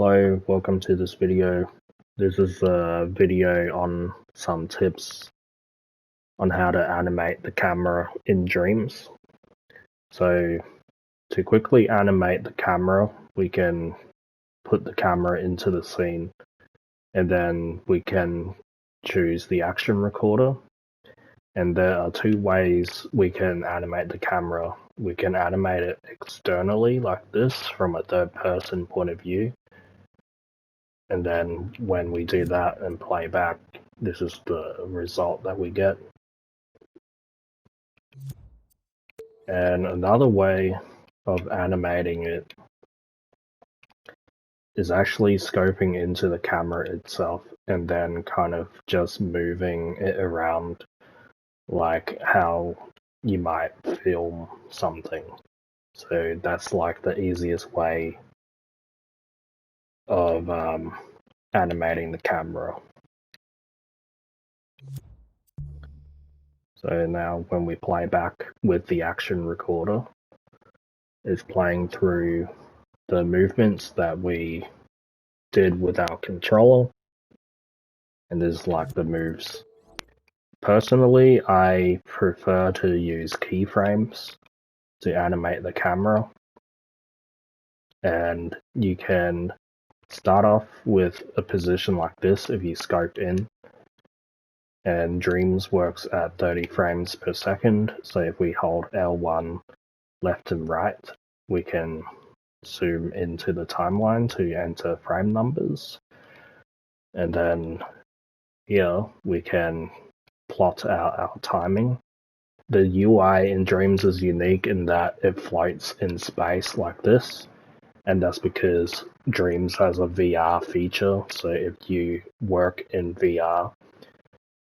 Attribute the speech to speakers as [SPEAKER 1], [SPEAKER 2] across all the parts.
[SPEAKER 1] Hello, welcome to this video. This is a video on some tips on how to animate the camera in Dreams. So to quickly animate the camera, we can put the camera into the scene and then we can choose the action recorder. And there are two ways we can animate the camera. We can animate it externally like this from a third person point of view. And then when we do that and play back, this is the result that we get. And another way of animating it is actually scoping into the camera itself and then kind of just moving it around like how you might film something. So that's like the easiest way of animating the camera. So now when we play back with the action recorder, it's playing through the movements that we did with our controller, and there's like the moves. Personally, I prefer to use keyframes to animate the camera, and you can start off with a position like this if you scope in, and Dreams works at 30 frames per second, so if we hold L1 left and right, we can zoom into the timeline to enter frame numbers, and then here we can plot out our timing. The UI in Dreams is unique in that it floats in space like this, and that's because Dreams has a VR feature, so if you work in VR,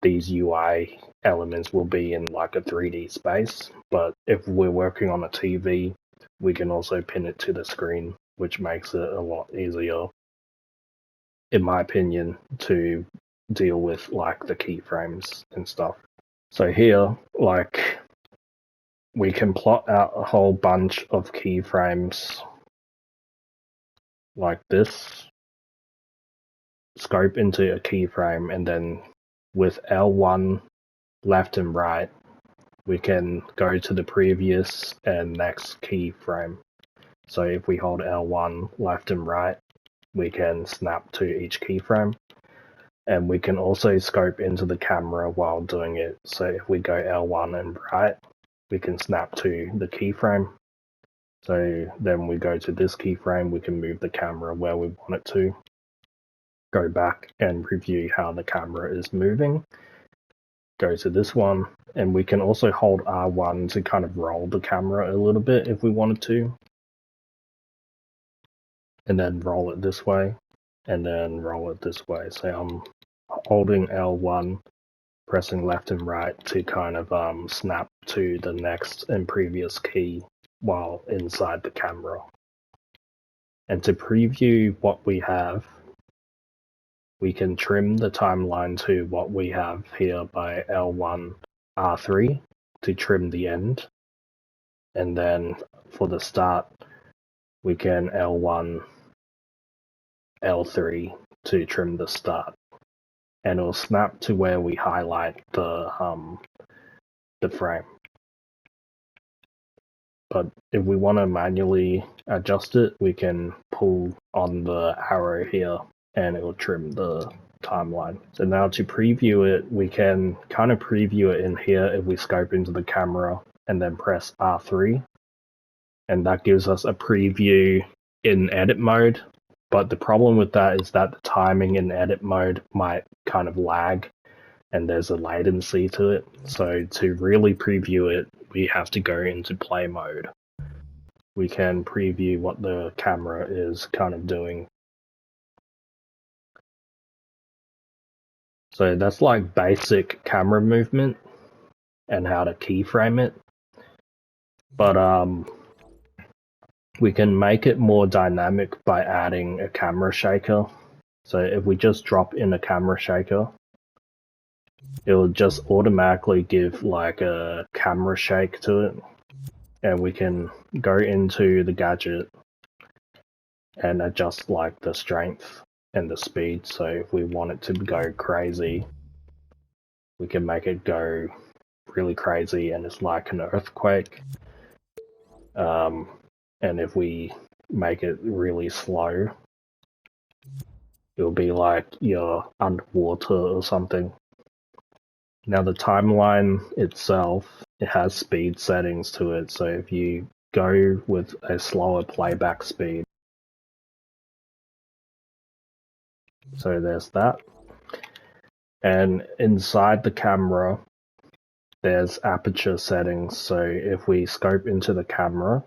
[SPEAKER 1] these UI elements will be in like a 3D space, but if we're working on a TV, we can also pin it to the screen, which makes it a lot easier, in my opinion, to deal with like the keyframes and stuff. So here, like, we can plot out a whole bunch of keyframes like this, scope into a keyframe, and then with L1 left and right, we can go to the previous and next keyframe. So if we hold L1 left and right, we can snap to each keyframe. And we can also scope into the camera while doing it. So if we go L1 and right, we can snap to the keyframe. So then we go to this keyframe, we can move the camera where we want it to. Go back and preview how the camera is moving. Go to this one, and we can also hold R1 to kind of roll the camera a little bit if we wanted to. And then roll it this way, and then roll it this way. So I'm holding L1, pressing left and right to kind of snap to the next and previous key while inside the camera. And to preview what we have, we can trim the timeline to what we have here by L1 R3 to trim the end. And then for the start, we can L1 L3 to trim the start. And it'll snap to where we highlight the frame. But if we want to manually adjust it, we can pull on the arrow here and it will trim the timeline. So now to preview it, we can kind of preview it in here if we scope into the camera and then press R3. And that gives us a preview in edit mode. But the problem with that is that the timing in edit mode might kind of lag and there's a latency to it. So to really preview it, we have to go into play mode. We can preview what the camera is kind of doing. So that's like basic camera movement and how to keyframe it. But we can make it more dynamic by adding a camera shaker. So if we just drop in a camera shaker, it will just automatically give like a camera shake to it. And we can go into the gadget and adjust like the strength and the speed. So if we want it to go crazy, we can make it go really crazy and it's like an earthquake. And if we make it really slow, it'll be like you're underwater or something. Now the timeline itself, it has speed settings to it, so if you go with a slower playback speed, so there's that. And inside the camera, there's aperture settings, so if we scope into the camera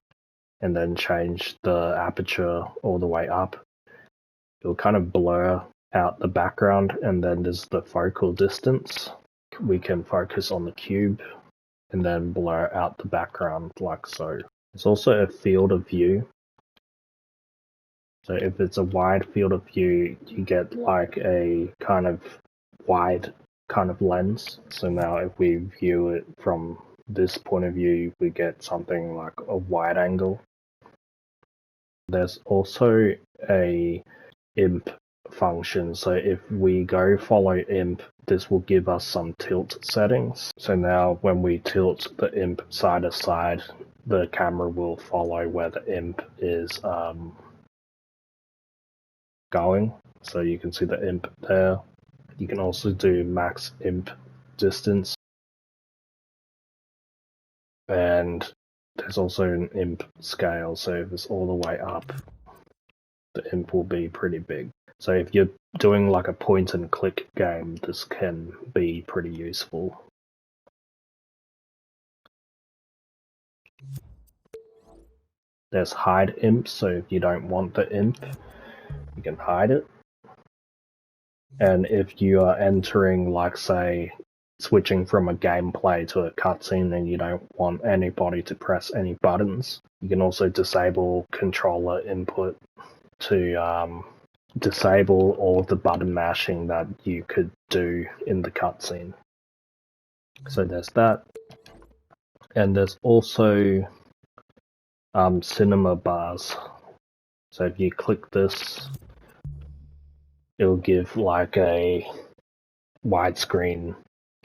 [SPEAKER 1] and then change the aperture all the way up, it'll kind of blur out the background, and then there's the focal distance. We can focus on the cube and then blur out the background like so. There's also a field of view. So if it's a wide field of view, you get like a kind of wide kind of lens. So now if we view it from this point of view, we get something like a wide angle. There's also a Imp function. So if we go follow Imp, this will give us some tilt settings. So now when we tilt the Imp side to side, the camera will follow where the Imp is going. So you can see the Imp there. You can also do max Imp distance. And there's also an Imp scale. So if it's all the way up, the Imp will be pretty big. So if you're doing like a point and click game, this can be pretty useful. There's hide imp, so if you don't want the imp, you can hide it. And if you are entering, like say, switching from a gameplay to a cutscene and you don't want anybody to press any buttons, you can also disable controller input to disable all of the button mashing that you could do in the cutscene. So there's that. And there's also cinema bars. So if you click this, it'll give like a widescreen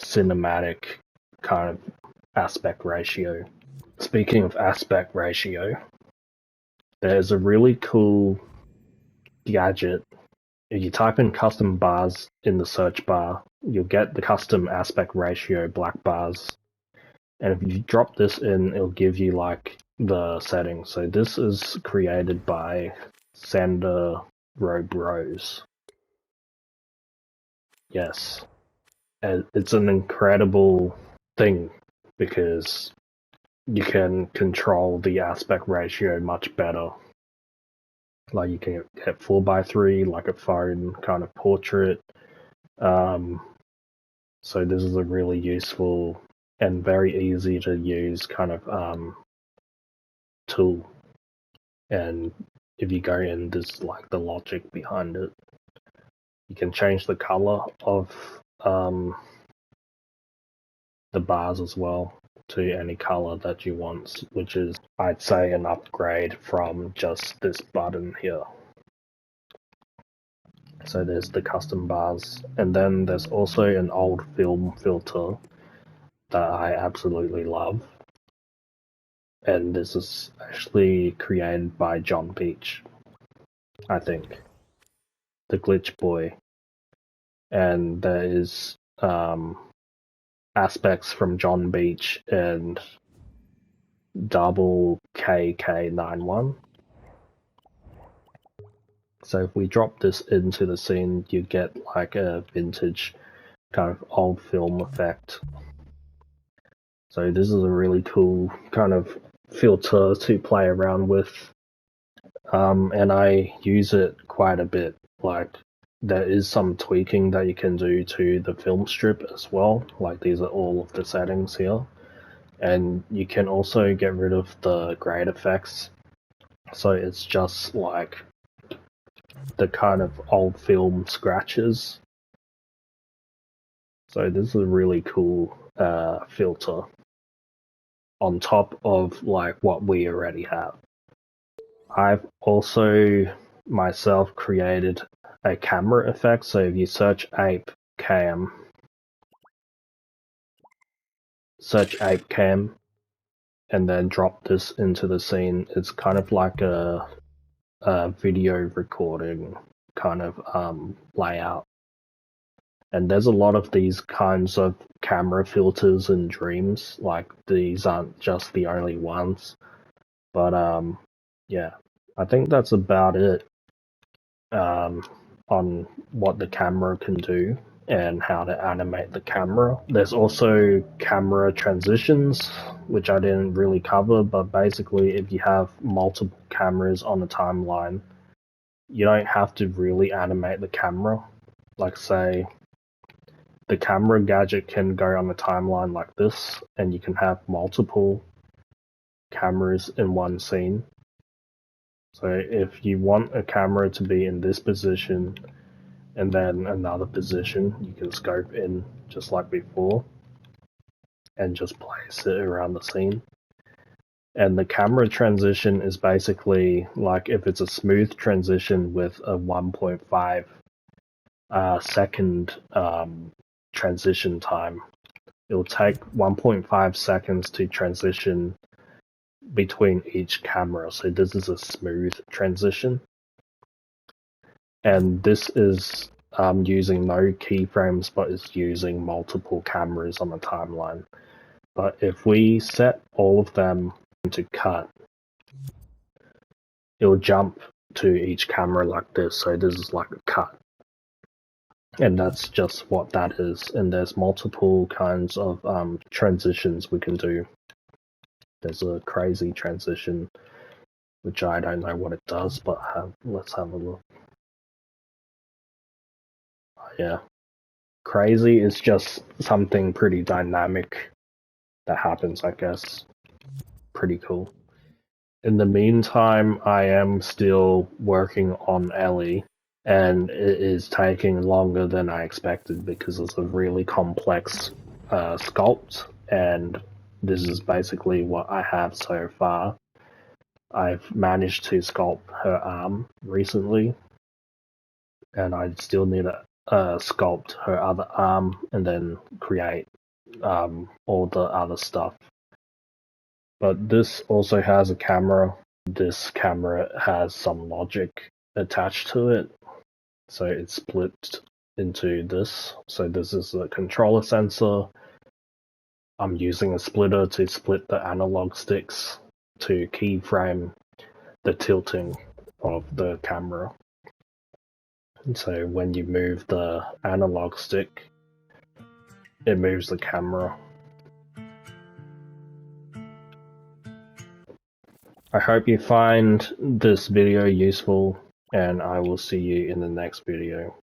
[SPEAKER 1] cinematic kind of aspect ratio. Speaking of aspect ratio, there's a really cool gadget. If you type in custom bars in the search bar, you'll get the custom aspect ratio black bars. And if you drop this in, it'll give you like the settings. So this is created by Sander Rose. Yes. And it's an incredible thing because you can control the aspect ratio much better. Like you can get 4:3, like a phone kind of portrait. So this is a really useful and very easy to use kind of tool. And if you go in, there's like the logic behind it. You can change the color of the bars as well to any color that you want, which is, I'd say, an upgrade from just this button here. So there's the custom bars, and then there's also an old film filter that I absolutely love. And this is actually created by John Beach, I think. The Glitch Boy. And there is aspects from John Beach and double KK91. So if we drop this into the scene, you get like a vintage kind of old film effect. So this is a really cool kind of filter to play around with. And I use it quite a bit. Like there is some tweaking that you can do to the film strip as well. Like these are all of the settings here. And you can also get rid of the grade effects. So it's just like the kind of old film scratches. So this is a really cool filter on top of like what we already have. I've also myself created a camera effect. So if you search ape cam, and then drop this into the scene, it's kind of like a video recording kind of layout. And there's a lot of these kinds of camera filters in Dreams. Like, these aren't just the only ones. But yeah, I think that's about it on what the camera can do and how to animate the camera. There's also camera transitions, which I didn't really cover, but basically if you have multiple cameras on a timeline, you don't have to really animate the camera. Like, say, the camera gadget can go on the timeline like this, and you can have multiple cameras in one scene. So if you want a camera to be in this position and then another position, you can scope in just like before and just place it around the scene. And the camera transition is basically like if it's a smooth transition with a 1.5 second transition time, it'll take 1.5 seconds to transition between each camera. So this is a smooth transition. And this is using no keyframes, but it's using multiple cameras on the timeline. But if we set all of them to cut, it'll jump to each camera like this. So this is like a cut. And that's just what that is. And there's multiple kinds of transitions we can do. There's a crazy transition, which I don't know what it does, but let's have a look. Yeah. Crazy is just something pretty dynamic that happens, I guess. Pretty cool. In the meantime, I am still working on Ellie, and it is taking longer than I expected because it's a really complex sculpt, and this is basically what I have so far. I've managed to sculpt her arm recently, and I still need to sculpt her other arm and then create all the other stuff. But this also has a camera. This camera has some logic attached to it, so it's split into this. So this is a controller sensor. I'm using a splitter to split the analog sticks to keyframe the tilting of the camera. So when you move the analog stick, it moves the camera. I hope you find this video useful, and I will see you in the next video.